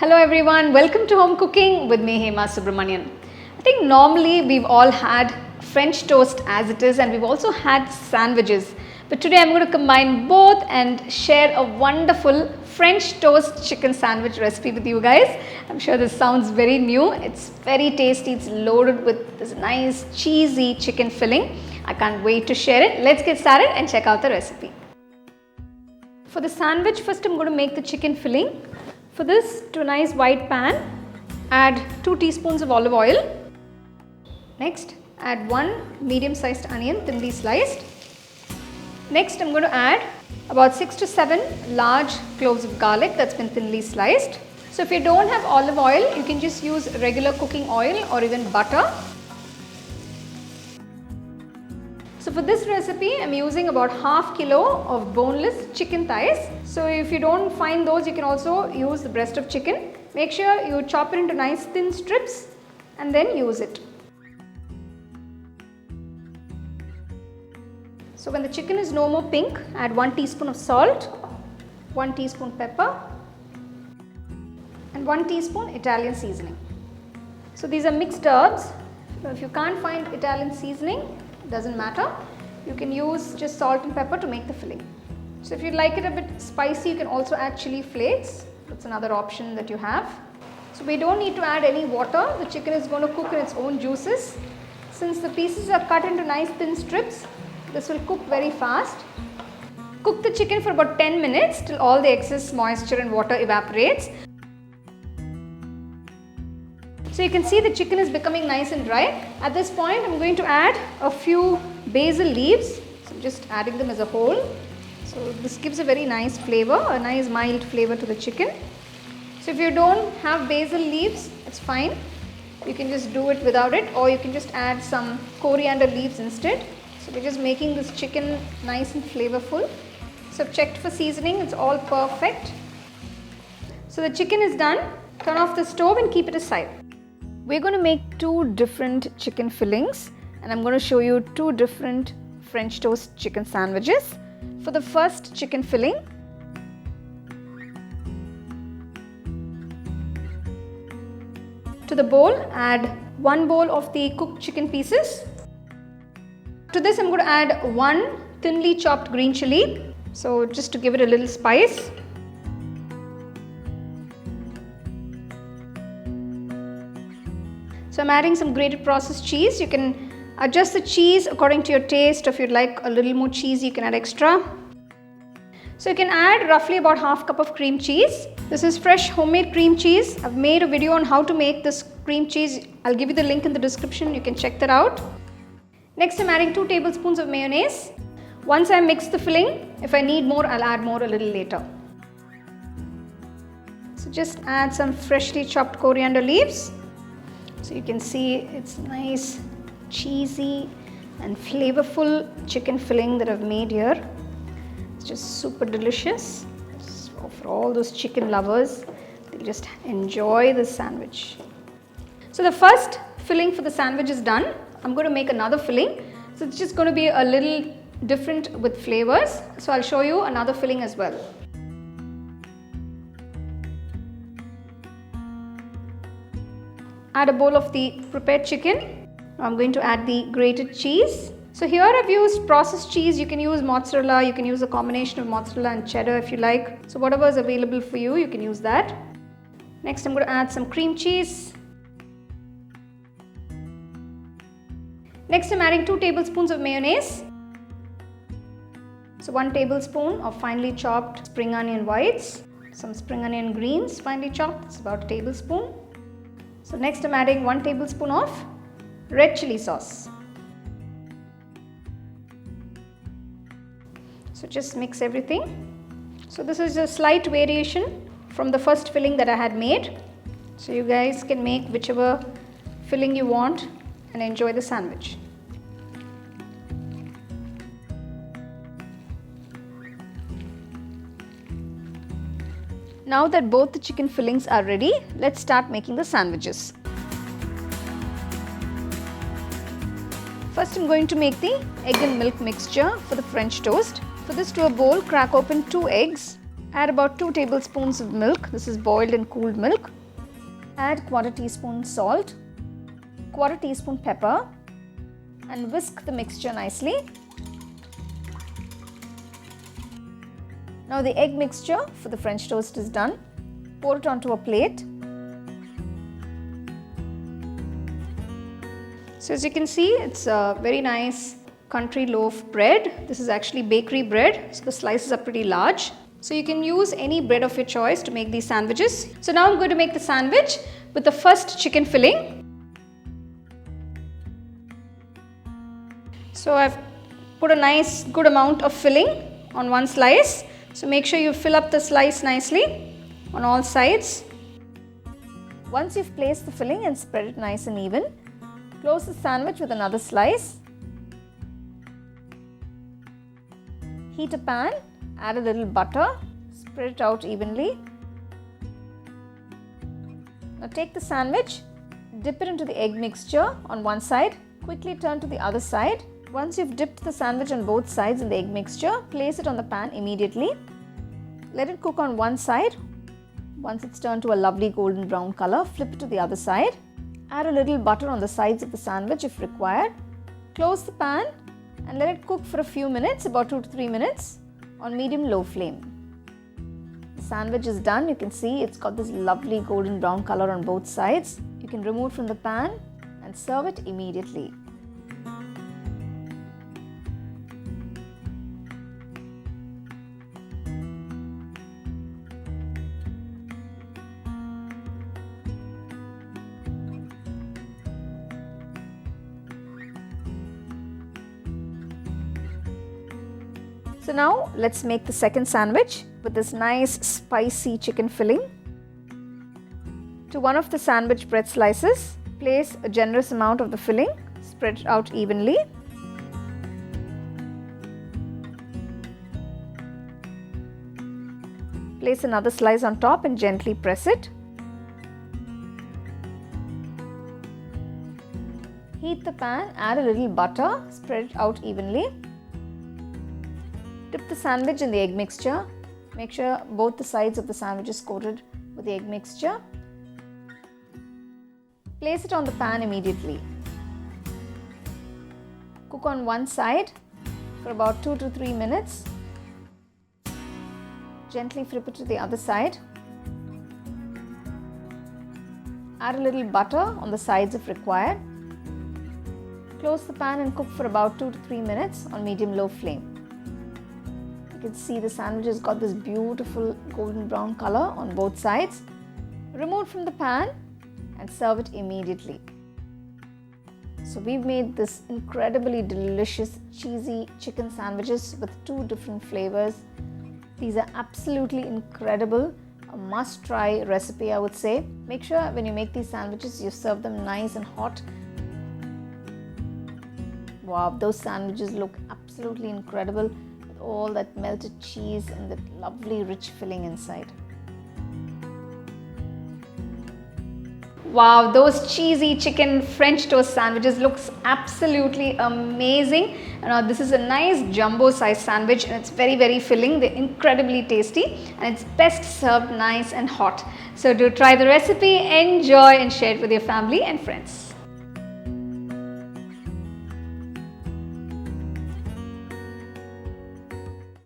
Hello everyone, welcome to Home Cooking with me Hema Subramanian. I think normally we've all had French toast as it is, and we've also had sandwiches. But today I'm going to combine both and share a wonderful French toast chicken sandwich recipe with you guys. I'm sure this sounds very new. It's very tasty. It's loaded with this nice cheesy chicken filling. I can't wait to share it. Let's get started and check out the recipe. For the sandwich, first I'm going to make the chicken filling. For this, to a nice white pan, add 2 teaspoons of olive oil. Next, add 1 medium-sized onion, thinly sliced. Next, I'm going to add about 6 to 7 large cloves of garlic that's been thinly sliced. So if you don't have olive oil, you can just use regular cooking oil or even butter. So for this recipe, I'm using about half kilo of boneless chicken thighs. So if you don't find those, you can also use the breast of chicken. Make sure you chop it into nice thin strips and then use it. So when the chicken is no more pink, add 1 teaspoon of salt, 1 teaspoon pepper and 1 teaspoon Italian seasoning. So these are mixed herbs. So if you can't find Italian seasoning, doesn't matter, you can use just salt and pepper to make the filling. So if you like it a bit spicy, you can also add chili flakes. That's another option that you have. So we don't need to add any water. The chicken is going to cook in its own juices. Since the pieces are cut into nice thin strips, this will cook very fast. Cook the chicken for about 10 minutes till all the excess moisture and water evaporates. So you can see the chicken is becoming nice and dry. At this point, I'm going to add a few basil leaves. So I'm just adding them as a whole. So this gives a very nice flavor, a nice mild flavor to the chicken. So if you don't have basil leaves, it's fine. You can just do it without it, or you can just add some coriander leaves instead. So we're just making this chicken nice and flavorful. So I've checked for seasoning, it's all perfect. So the chicken is done. Turn off the stove and keep it aside. We're going to make 2 different chicken fillings, and I'm going to show you 2 different French toast chicken sandwiches. For the first chicken filling, to the bowl, add 1 bowl of the cooked chicken pieces. To this, I'm going to add 1 thinly chopped green chilli, so just to give it a little spice. So I'm adding some grated processed cheese. You can adjust the cheese according to your taste. If you'd like a little more cheese, you can add extra. So you can add roughly about half cup of cream cheese. This is fresh homemade cream cheese. I've made a video on how to make this cream cheese. I'll give you the link in the description. You can check that out. Next, I'm adding 2 tablespoons of mayonnaise. Once I mix the filling, if I need more, I'll add more a little later. So just add some freshly chopped coriander leaves. So you can see it's nice, cheesy and flavorful chicken filling that I've made here. It's just super delicious. So for all those chicken lovers, they'll just enjoy this sandwich. So the first filling for the sandwich is done. I'm going to make another filling. So it's just going to be a little different with flavors. So I'll show you another filling as well. Add a bowl of the prepared chicken. Now I'm going to add the grated cheese. So here I've used processed cheese. You can use mozzarella, you can use a combination of mozzarella and cheddar if you like. So whatever is available for you, you can use that. Next I'm going to add some cream cheese. Next I'm adding 2 tablespoons of mayonnaise. So 1 tablespoon of finely chopped spring onion whites. Some spring onion greens finely chopped, it's about a tablespoon. So next I'm adding 1 tablespoon of red chilli sauce. So just mix everything. So this is a slight variation from the first filling that I had made. So you guys can make whichever filling you want and enjoy the sandwich. Now that both the chicken fillings are ready, let's start making the sandwiches. First I'm going to make the egg and milk mixture for the French toast. For this, to a bowl, crack open 2 eggs. Add about 2 tablespoons of milk. This is boiled and cooled milk. Add quarter teaspoon salt, quarter teaspoon pepper, and whisk the mixture nicely. Now the egg mixture for the French toast is done. Pour it onto a plate. So as you can see, it's a very nice country loaf bread. This is actually bakery bread, so the slices are pretty large. So you can use any bread of your choice to make these sandwiches. So now I'm going to make the sandwich with the first chicken filling. So I've put a nice good amount of filling on one slice. So make sure you fill up the slice nicely on all sides. Once you've placed the filling and spread it nice and even, close the sandwich with another slice. Heat a pan. Add a little butter, spread it out evenly. Now take the sandwich, dip it into the egg mixture on one side, quickly turn to the other side. Once you've dipped the sandwich on both sides in the egg mixture, place it on the pan immediately. Let it cook on one side. Once it's turned to a lovely golden brown color, flip it to the other side. Add a little butter on the sides of the sandwich if required. Close the pan and let it cook for a few minutes, about 2 to 3 minutes. On medium-low flame. The sandwich is done. You can see it's got this lovely golden brown color on both sides. You can remove it from the pan and serve it immediately. So now let's make the second sandwich with this nice spicy chicken filling. To one of the sandwich bread slices, place a generous amount of the filling, spread it out evenly. Place another slice on top and gently press it. Heat the pan, add a little butter, spread it out evenly. Dip the sandwich in the egg mixture. Make sure both the sides of the sandwich is coated with the egg mixture. Place it on the pan immediately. Cook on one side for about 2 to 3 minutes. Gently flip it to the other side. Add a little butter on the sides if required. Close the pan and cook for about 2 to 3 minutes on medium-low flame. You can see the sandwich has got this beautiful golden brown color on both sides. Remove it from the pan and serve it immediately. So we've made this incredibly delicious cheesy chicken sandwiches with 2 different flavors. These are absolutely incredible, a must-try recipe I would say. Make sure when you make these sandwiches you serve them nice and hot. Wow, those sandwiches look absolutely incredible. All that melted cheese and that lovely rich filling inside. Wow, those cheesy chicken French toast sandwiches looks absolutely amazing. This is a nice jumbo size sandwich and it's very filling. They're incredibly tasty and it's best served nice and hot. So do try the recipe, enjoy and share it with your family and friends.